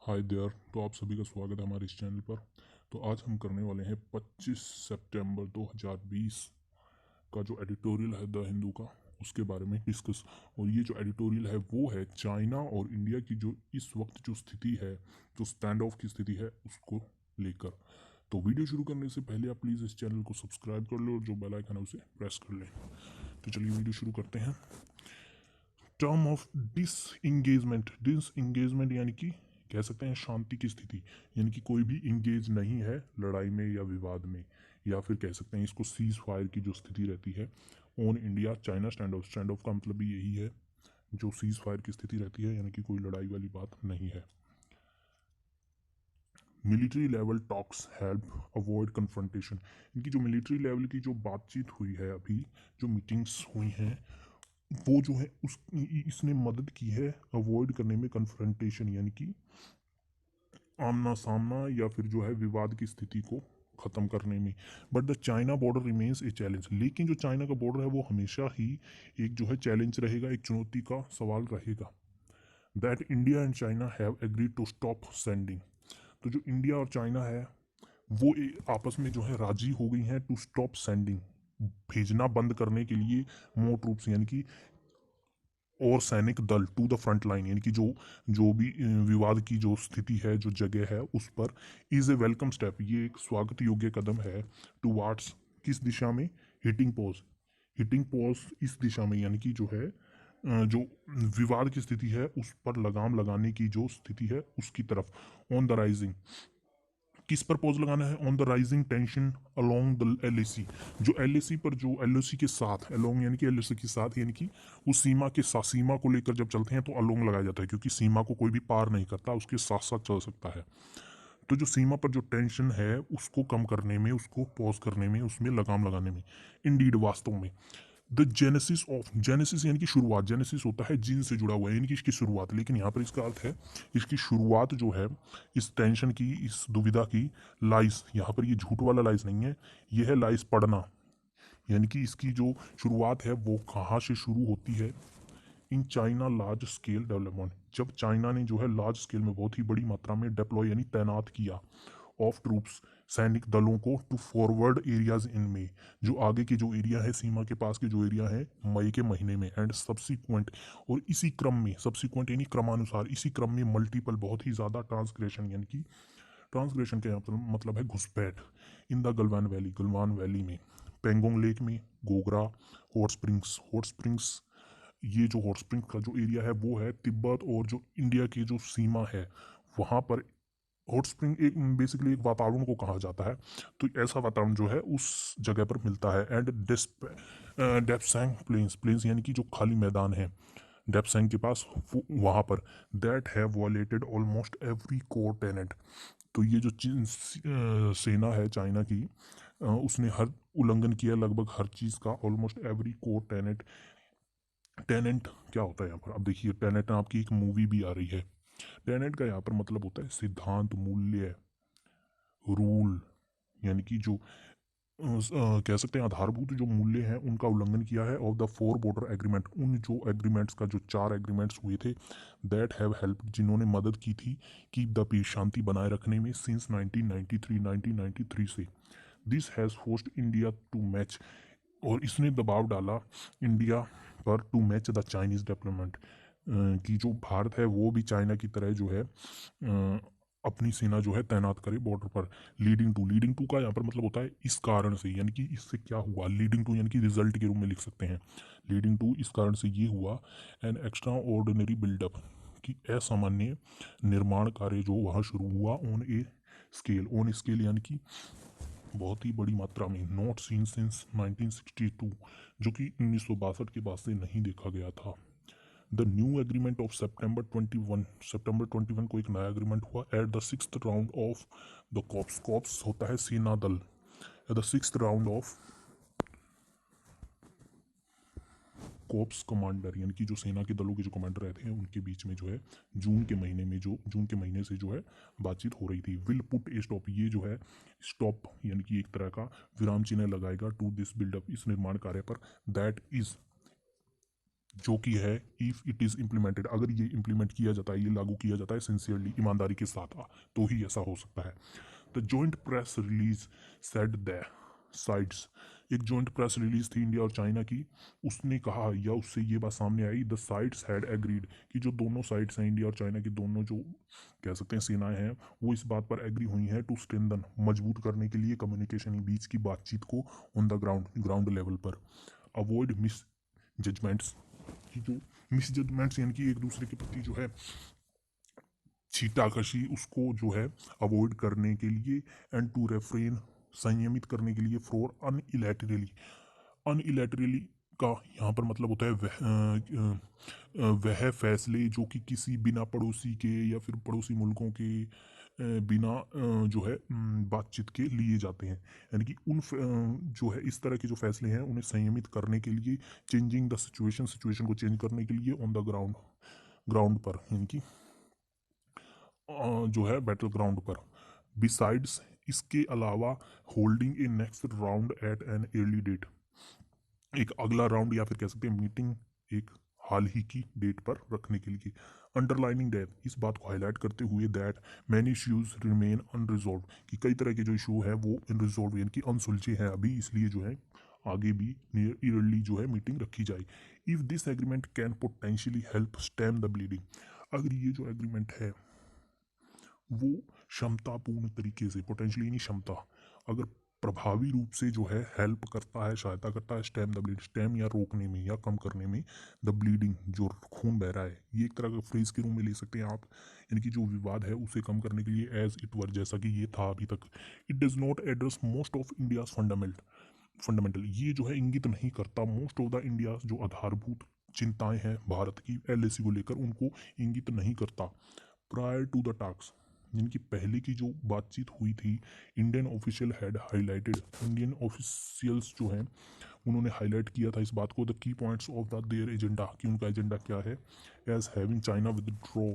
Hi there. तो आप सभी का स्वागत है हमारे इस चैनल पर। तो आज हम करने वाले हैं 25 सितंबर 2020 का जो एडिटोरियल है द हिंदू का, उसके बारे में डिस्कस। और ये जो एडिटोरियल है वो है चाइना और इंडिया की जो इस वक्त जो स्थिति है, जो स्टैंड ऑफ की स्थिति है, उसको लेकर। तो वीडियो शुरू करने से पहले आप प्लीज़ इस चैनल को सब्सक्राइब कर लो और जो बेल आइकन है उसे प्रेस कर लें। तो चलिए वीडियो शुरू करते हैं। टर्म ऑफ डिसंगेजमेंट यानी कि कह सकते हैं शांति की स्थिति, यानी कि कोई भी इंगेज नहीं है लड़ाई में या विवाद में, या फिर कह सकते हैं इसको सीज फायर की जो स्थिति रहती है on India China stand of का मतलब भी यही है, जो सीज फायर की स्थिति रहती है, यानी कि कोई लड़ाई वाली बात नहीं है। Military level talks help avoid confrontation, इनकी जो मिलिट्री लेवल की जो बातचीत हुई है, अभी जो मीटिंग्स हुई हैं, वो जो है उस इसने मदद की है अवॉइड करने में कन्फ्रंटेशन, यानी कि आमना सामना या फिर जो है विवाद की स्थिति को ख़त्म करने में। But the China border remains a challenge, लेकिन जो चाइना का बॉर्डर है वो हमेशा ही एक जो है चैलेंज रहेगा, एक चुनौती का सवाल रहेगा। That India and China have agreed to stop sending, तो जो इंडिया और चाइना है वो आपस में जो है राजी हो गई हैं टू स्टॉप सेंडिंग, भेजना बंद करने के लिए मोर ट्रूप्स, यानी कि और सैनिक दल टू द फ्रंट लाइन, यानी कि जो भी विवाद की जो स्थिति है, जो जगह है उस पर। इज़ ए वेलकम स्टेप, ये एक स्वागत योग्य कदम है टुवार्ड्स किस दिशा में, हिटिंग पॉज इस दिशा में, यानी कि जो है जो विवाद की स्थिति है उस पर लगाम लगाने की जो स्थिति है उसकी तरफ। ऑन द राइजिंग, किस पर पॉज लगाना है, on the rising tension along the LAC, जो एलएसी पर, जो एलओसी के साथ, अलोंग यानी कि एलओसी के साथ, यानी कि उस सीमा के साथ, सीमा को लेकर जब चलते हैं तो अलोंग लगाया जाता है, क्योंकि सीमा को कोई भी पार नहीं करता, उसके साथ साथ चल सकता है। तो जो सीमा पर जो टेंशन है उसको कम करने में, उसको पॉज करने में, उसमें लगाम लगाने में। इंडीड, वास्तव में। द जेनेसिस ऑफ, जेनेसिस यानी कि शुरुआत, जेनेसिस होता है जिन से जुड़ा हुआ है, यानी कि इसकी शुरुआत, लेकिन यहाँ पर इसका अर्थ है इसकी शुरुआत जो है इस टेंशन की, इस दुविधा की, लाइस, यहाँ पर ये झूठ वाला लाइस नहीं है, ये है लाइस पढ़ना, यानी कि इसकी जो शुरुआत है वो कहाँ से शुरू होती है। In China large scale development, जब चाइना ने जो है लार्ज स्केल में, बहुत ही बड़ी मात्रा में डिप्लॉय यानी तैनात किया ऑफ ट्रूप्स, सैनिक दलों को, टू फॉरवर्ड एरियाज इन मई, जो आगे के जो एरिया है, सीमा के पास के जो एरिया है, मई के महीने में, एंड सब्सिक्वेंट, और इसी क्रम में, सब्सिक्वेंट यानी क्रमानुसार, इसी क्रम में मल्टीपल, बहुत ही ज़्यादा ट्रांसग्रेशन, यानी कि ट्रांसग्रेशन का मतलब है घुसपैठ, in the Galwan valley, Galwan valley में, पेंगोंग लेक में, गोगरा, हॉट स्प्रिंग्स, ये जो हॉट स्प्रिंग का जो एरिया है वो है तिब्बत और जो इंडिया की जो सीमा है वहाँ पर। हॉट स्प्रिंग एक बेसिकली एक वातावरण को कहा जाता है, तो ऐसा वातावरण जो है उस जगह पर मिलता है। एंड डेप्सैंग प्लेन्स, प्लेन्स यानी कि जो खाली मैदान है डेप्सैंग के पास, वहाँ पर, that have violated almost every core tenet, तो ये जो सेना है चाइना की, उसने हर उल्लंघन किया लगभग हर चीज़ का, almost every core tenet. Tenet क्या होता है यहाँ पर, अब देखिए, टेनेंट आपकी एक मूवी भी आ रही है। टेनेंट का यहाँ पर मतलब होता है सिद्धांत, मूल्य, रूल, यानी कि जो कह सकते हैं आधारभूत जो मूल्य हैं उनका उल्लंघन किया है। Of the four border agreement, उन जो एग्रीमेंट्स का, जो चार एग्रीमेंट्स हुए थे, दैट हैव हेल्प, जिन्होंने मदद की थी कि द पीस, शांति बनाए रखने में, सिंस 1993 से। This has forced India to match, और इसने दबाव डाला इंडिया पर, to match the Chinese development, कि जो भारत है वो भी चाइना की तरह जो है अपनी सेना जो है तैनात करे बॉर्डर पर। लीडिंग टू का यहाँ पर मतलब होता है इस कारण से, यानी कि इससे क्या हुआ, लीडिंग टू यानी कि रिजल्ट के रूप में लिख सकते हैं। लीडिंग टू, इस कारण से ये हुआ। एन एक्स्ट्रा ऑर्डिनरी बिल्डअप, कि असामान्य निर्माण कार्य जो वहाँ शुरू हुआ, ऑन स्केल यानी कि बहुत ही बड़ी मात्रा में, नॉट सीन सिंस 1962, जो कि 1962 के बाद से नहीं देखा गया था। The new agreement of September 21 को एक नया एग्रीमेंट हुआ at the sixth round of the corps, corps होता है सेना दल, at the sixth round of corps commander, यानी कि जो सेना के दलों के जो कमांडर रहते हैं उनके बीच में जो है जून के महीने से जो है बातचीत हो रही थी। विल पुट ए स्टॉप, ये जो है स्टॉप यानी कि एक तरह का विराम चिन्ह लगाएगा, टू दिस बिल्डअप, इस निर्माण कार्य पर, दैट इज जो कि है इफ़ इट इज़ इम्प्लीमेंटेड, अगर ये इम्प्लीमेंट किया जाता है, ये लागू किया जाता है सिंसियरली, ईमानदारी के साथ, तो ही ऐसा हो सकता है। The joint press release said the sides, एक जॉइंट प्रेस रिलीज थी इंडिया और चाइना की, उसने कहा या उससे ये बात सामने आई, द साइड्स हैड एग्रीड, कि जो दोनों साइड्स हैं, इंडिया और चाइना की दोनों जो कह सकते हैं सेनाएं हैं, वो इस बात पर एग्री हुई हैं टू स्ट्रेंथन, मजबूत करने के लिए कम्युनिकेशन, बीच की बातचीत को ऑन द ग्राउंड लेवल पर, अवॉइड मिस जजमेंट्स, कि जो मिस जजमेंट्स यानी कि एक दूसरे के प्रति जो है छीटाकशी, उसको जो है अवॉइड करने के लिए, एंड टू रेफ्रेन, संयमित करने के लिए, फॉर अनइलेटरली, अनइलेटरली का यहाँ पर मतलब होता है वह फैसले जो कि किसी बिना पड़ोसी के या फिर पड़ोसी मुल्कों के बिना जो है बातचीत के लिए जाते हैं, यानी कि जो है इस तरह के जो फैसले हैं उन्हें संयमित करने के लिए, चेंजिंग द सिचुएशन, सिचुएशन को चेंज करने के लिए ऑन द ग्राउंड, ग्राउंड पर, यानी कि जो है बैटल ग्राउंड पर, बिसाइड्स, इसके अलावा, holding a next round at an early date, एक अगला राउंड या फिर कह सकते हैं मीटिंग एक हाल ही की डेट पर रखने के लिए, अंडरलाइनिंग दैट, इस बात को हाईलाइट करते हुए, that many issues remain unresolved, कि कई तरह के जो इशू है वो अनरिजॉल्व यानी कि अनसुलझे हैं अभी, इसलिए जो है आगे भी नियर ईयरली जो है मीटिंग रखी जाए। If this agreement can potentially help stem the bleeding, अगर ये जो एग्रीमेंट है वो क्षमतापूर्ण तरीके से, पोटेंशियली नहीं क्षमता, अगर प्रभावी रूप से जो है हेल्प करता है, सहायता करता है, स्टेम द ब्लीड, स्टेम या रोकने में या कम करने में, द ब्लीडिंग, जो खून बह रहा है, ये एक तरह का फ्रेज के रूप में ले सकते हैं आप, यानी कि जो विवाद है उसे कम करने के लिए, एज इट वर, जैसा कि ये था अभी तक, it does not address most of India's fundamental, ये जो है इंगित नहीं करता मोस्ट ऑफ द इंडिया, जो आधारभूत चिंताएं हैं भारत की एलएसी को लेकर, उनको इंगित नहीं करता। प्रायर टू द टास्क, जिनकी पहले की जो बातचीत हुई थी, Indian official had highlighted, Indian officials जो हैं उन्होंने हाईलाइट किया था इस बात को, the key points of the their agenda, कि उनका एजेंडा क्या है, as having China withdraw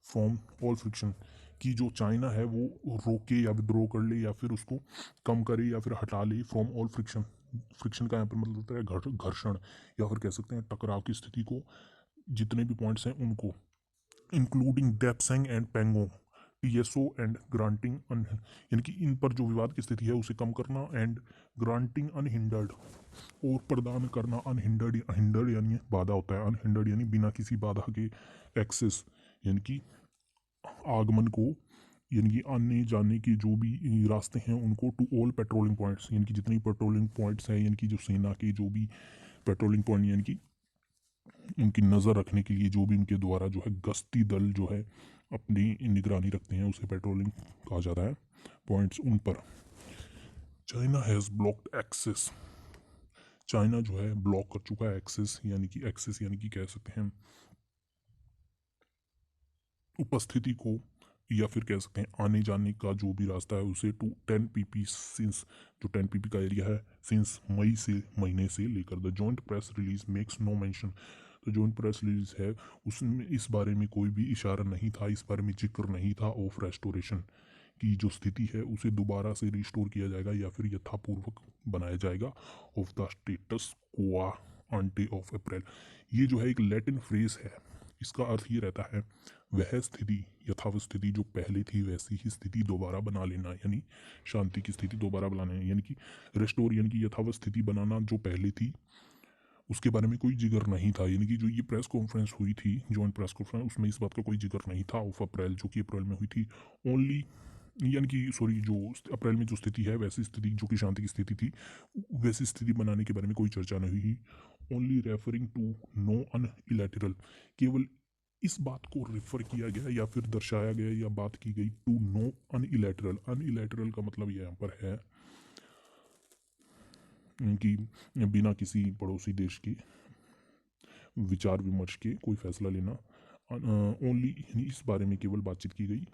from all friction, कि जो चाइना है वो रोके या विद्रोह कर ले या फिर उसको कम करे या फिर हटा ले, फ्रॉम ऑल फ्रिक्शन, फ्रिक्शन का यहाँ पर मतलब होता है घर्षण, या फिर कह सकते हैं टकराव की स्थिति को, जितने भी पॉइंट्स हैं उनको, including Depsang and Pangong, Tso and granting यानी कि इन पर जो विवाद की स्थिति है उसे कम करना, एंड ग्रांटिंग अनहिंडर्ड, और प्रदान करना अनहिंडर्ड, हिंडर्ड यानी बाधा होता है, अनहिंडर्ड यानी बिना किसी बाधा के, एक्सेस यानी कि आगमन को, यानी कि आने जाने के जो भी रास्ते हैं उनको, टू ऑल पेट्रोलिंग पॉइंट्स, यानी कि जितनी पेट्रोलिंग पॉइंट्स हैं, यानी कि जो सेना के जो भी पेट्रोलिंग पॉइंट, यानी कि उनकी नज़र रखने के लिए जो भी उनके द्वारा जो है गश्ती दल जो है अपनी निगरानी रखते हैं, उसे पेट्रोलिंग कहा जाता है, पॉइंट्स उन पर। China has blocked access, China जो है ब्लॉक कर चुका है एक्सेस, यानी कि कह सकते हैं उपस्थिति को, या फिर कह सकते हैं आने जाने का जो भी रास्ता है उसे, टू 10 PP सिंस, जो 10 PP का एरिया है, सिंस मई से, महीने से लेकर, the joint press release makes no mention, तो जॉइंट प्रेस रिलीज है उसमें इस बारे में कोई भी इशारा नहीं था, इस बारे में जिक्र नहीं था ऑफ रेस्टोरेशन, की जो स्थिति है उसे दोबारा से रिस्टोर किया जाएगा या फिर यथापूर्वक बनाया जाएगा, ऑफ द स्टेटस क्वा आंटे ऑफ अप्रैल, ये जो है एक लैटिन फ्रेज है, इसका अर्थ ये रहता है वह स्थिति, यथावत स्थिति जो पहले थी वैसी ही स्थिति दोबारा बना लेना, यानी शांति की स्थिति दोबारा बनाना, यानी कि रेस्टोर, यानी कि यथावत स्थिति बनाना जो पहले थी उसके बारे में कोई जिक्र नहीं था, यानी कि जो ये प्रेस कॉन्फ्रेंस हुई थी, जॉइंट प्रेस कॉन्फ्रेंस, उसमें इस बात का कोई जिक्र नहीं था ऑफ अप्रैल, जो कि अप्रैल में हुई थी, ओनली, यानी कि सॉरी, जो अप्रैल में जो स्थिति है वैसी स्थिति जो कि शांति की स्थिति थी, वैसी स्थिति बनाने के बारे में कोई चर्चा नहीं हुई, ओनली रेफरिंग टू नो अनइलेटरल, केवल इस बात को रेफर किया गया या फिर दर्शाया गया या बात की गई, टू नो अनइलेटरल, अनइलेटरल का मतलब यहाँ पर है कि बिना किसी पड़ोसी देश के विचार विमर्श के कोई फैसला लेना, ओनली, यानी इस बारे में केवल बातचीत की गई,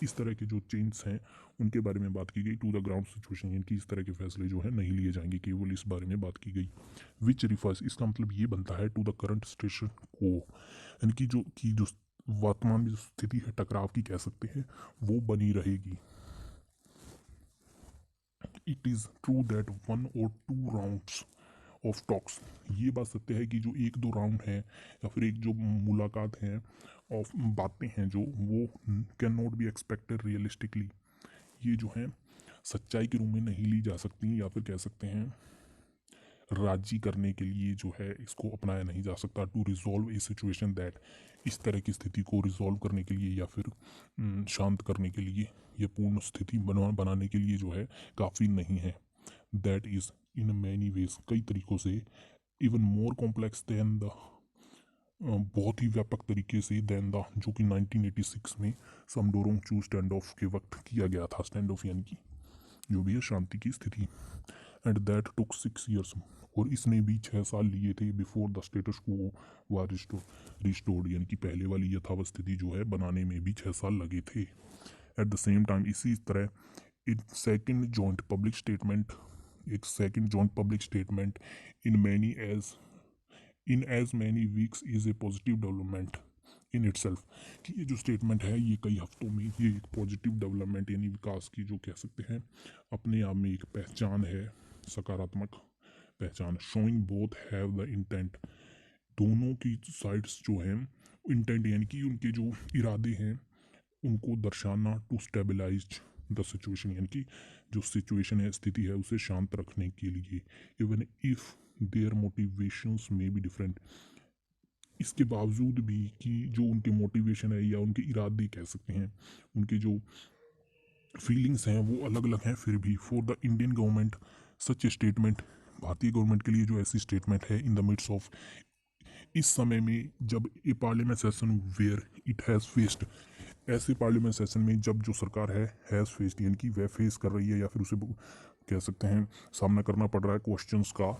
इस तरह के जो चेंज हैं उनके बारे में बात की गई, टू द ग्राउंड सिचुएशन, यानी कि इस तरह के फैसले जो है नहीं लिए जाएंगे, केवल इस बारे में बात की गई, विच रिफर्स, इसका मतलब ये बनता है टू द करंट स्टेशन को, यानी कि जो वर्तमान में जो स्थिति है टकराव की कह सकते हैं वो बनी रहेगी। It is true that 1 or 2 rounds of talks. ये बात सत्य है कि जो एक दो राउंड है या फिर एक जो मुलाकात है ऑफ बातें हैं जो वो can not be expected realistically, ये जो है सच्चाई के रूप में नहीं ली जा सकती, या फिर कह सकते हैं राजी करने के लिए जो है इसको अपनाया नहीं जा सकता to resolve a situation that, इस तरह की स्थिति को रिजॉल्व करने के लिए या फिर शांत करने के लिए, ये पूर्ण स्थिति बनाने के लिए जो है काफ़ी नहीं है। That is in many ways, कई तरीक़ों से, even more complex than the, बहुत ही व्यापक तरीके से दैन द, जो कि 1986 में समडोरोंग चू स्टैंड ऑफ के वक्त किया गया था। स्टैंड ऑफ यानी कि जो भी है शांति की स्थिति। एंड दैट टुक 6 years, और इसने भी 6 साल लिए थे बिफोर द स्टेटस को वार रिस्टोर्ड, यानी कि पहले वाली यथावत स्थिति जो है बनाने में भी 6 साल लगे थे। एट द सेम टाइम इसी तरह in second joint public statement, एक second joint public statement in as many weeks is a positive development in itself, कि ये जो स्टेटमेंट है ये कई हफ्तों में ये एक पॉजिटिव डेवलपमेंट यानी विकास की जो कह सकते हैं अपने आप में एक पहचान है, सकारात्मक पहचान। Showing both have the intent, दोनों की साइड्स जो हैं इंटेंट यानी कि उनके जो इरादे हैं उनको दर्शाना, टू स्टेबलाइज द सिचुएशन, यानी कि जो सिचुएशन है स्थिति है उसे शांत रखने के लिए। इवन इफ देयर मोटिवेशंस में बी डिफरेंट, इसके बावजूद भी कि जो उनके मोटिवेशन है या उनके इरादे कह सकते हैं, उनके जो फीलिंग्स हैं वो अलग अलग हैं, फिर भी for the Indian government such A statement, भारतीय गवर्नमेंट के लिए जो ऐसी स्टेटमेंट है इन द मिड्स ऑफ, इस समय में जब a parliament session where it has faced, ऐसे पार्लियामेंट सेशन में जब जो सरकार है हैज़ फेस्ड यानी कि वह फेस कर रही है या फिर उसे कह सकते हैं सामना करना पड़ रहा है क्वेश्चंस का,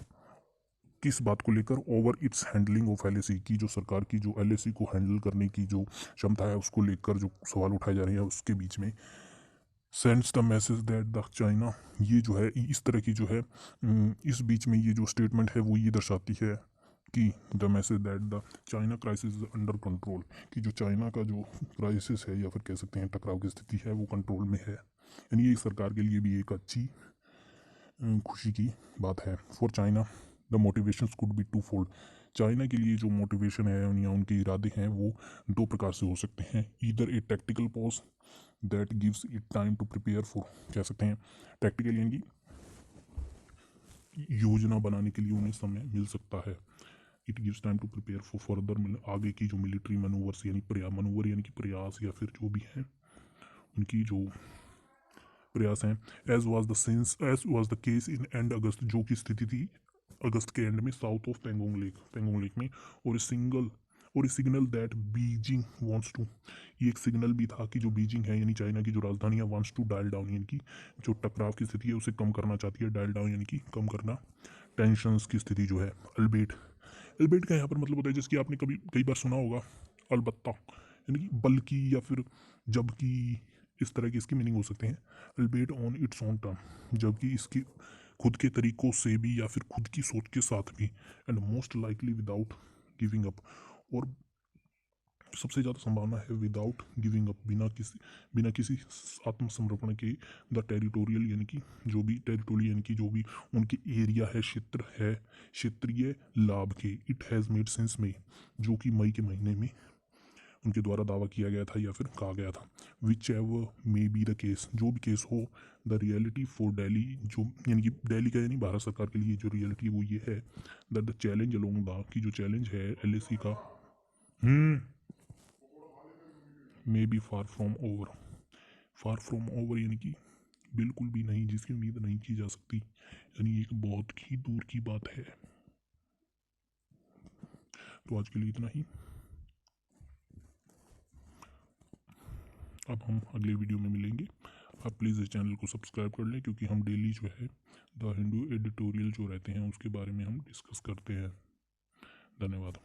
किस बात को लेकर, over it's handling of LAC की, जो सरकार की जो एलएसी को हैंडल करने की जो क्षमता है उसको लेकर जो सवाल उठाए जा रहे हैं उसके बीच में, sends the message that the China, ये जो है इस तरह की जो है इस बीच में ये जो स्टेटमेंट है वो ये दर्शाती है कि the message that the China crisis is under control, कि जो चाइना का जो क्राइसिस है या फिर कह सकते हैं टकराव की स्थिति है वो कंट्रोल में है। यानी ये सरकार के लिए भी एक अच्छी खुशी की बात है। For China the motivations could be twofold, China के लिए जो मोटिवेशन है या उनके इरादे हैं वो दो प्रकार से हो सकते हैं। Either a tactical pause that gives it time to prepare for, कह सकते हैं टैक्टिकल यानी कि योजना बनाने के लिए उन्हें समय मिल सकता है। It gives time to prepare for further, आगे की जो मिलिट्री मनूवर्स यानी मनूवर यानी कि प्रयास या फिर जो भी हैं उनकी जो प्रयास हैं। As was the case in end August, जो की स्थिति थी अगस्त के एंड में साउथ ऑफ पेंगोंग लेक में, और a signal that Beijing wants to, ये एक सिग्नल भी था कि जो बीजिंग है यानी चाइना की जो राजधानी है वांट्स टू डायल डाउन, यानी कि जो टकराव की स्थिति है उसे कम करना चाहती है। डायल डाउन यानी कि कम करना, टेंशंस की स्थिति जो है। अल्बेट, अल्बेट का यहाँ पर मतलब होता है जिसकी आपने कई बार सुना होगा, अलबत्ता यानी कि बल्कि या फिर जबकि, इस तरह की इसकी मीनिंग हो सकते हैं। अल्बेट ऑन इट्स ओन टर्म, जबकि इसकी खुद के तरीकों से भी या फिर खुद की सोच के साथ भी। And most likely without giving up, और सबसे ज़्यादा संभावना है विदाउट गिविंग अप, बिना किसी आत्मसमर्पण के, द टेरिटोरियल यानी कि जो भी टेरिटोरियल यानी कि जो भी उनकी एरिया है, क्षेत्र है, क्षेत्रीय लाभ के। इट हैज़ मेड सेंस में, जो कि मई के महीने में उनके द्वारा दावा किया गया था या फिर कहा गया था। Which ever may be the case, जो भी केस हो, द रियलिटी फॉर दिल्ली, जो यानी कि दिल्ली का यानी भारत सरकार के लिए जो रियलिटी वो ये है that the challenge along the, कि जो चैलेंज है एलएसी का may be far from over यानी कि बिल्कुल भी नहीं, जिसकी उम्मीद नहीं की जा सकती, यानी एक बहुत ही दूर की बात है। तो आज के लिए इतना ही। अब हम अगले वीडियो में मिलेंगे। आप प्लीज़ इस चैनल को सब्सक्राइब कर लें, क्योंकि हम डेली जो है द हिंदू एडिटोरियल जो रहते हैं उसके बारे में हम डिस्कस करते हैं। धन्यवाद।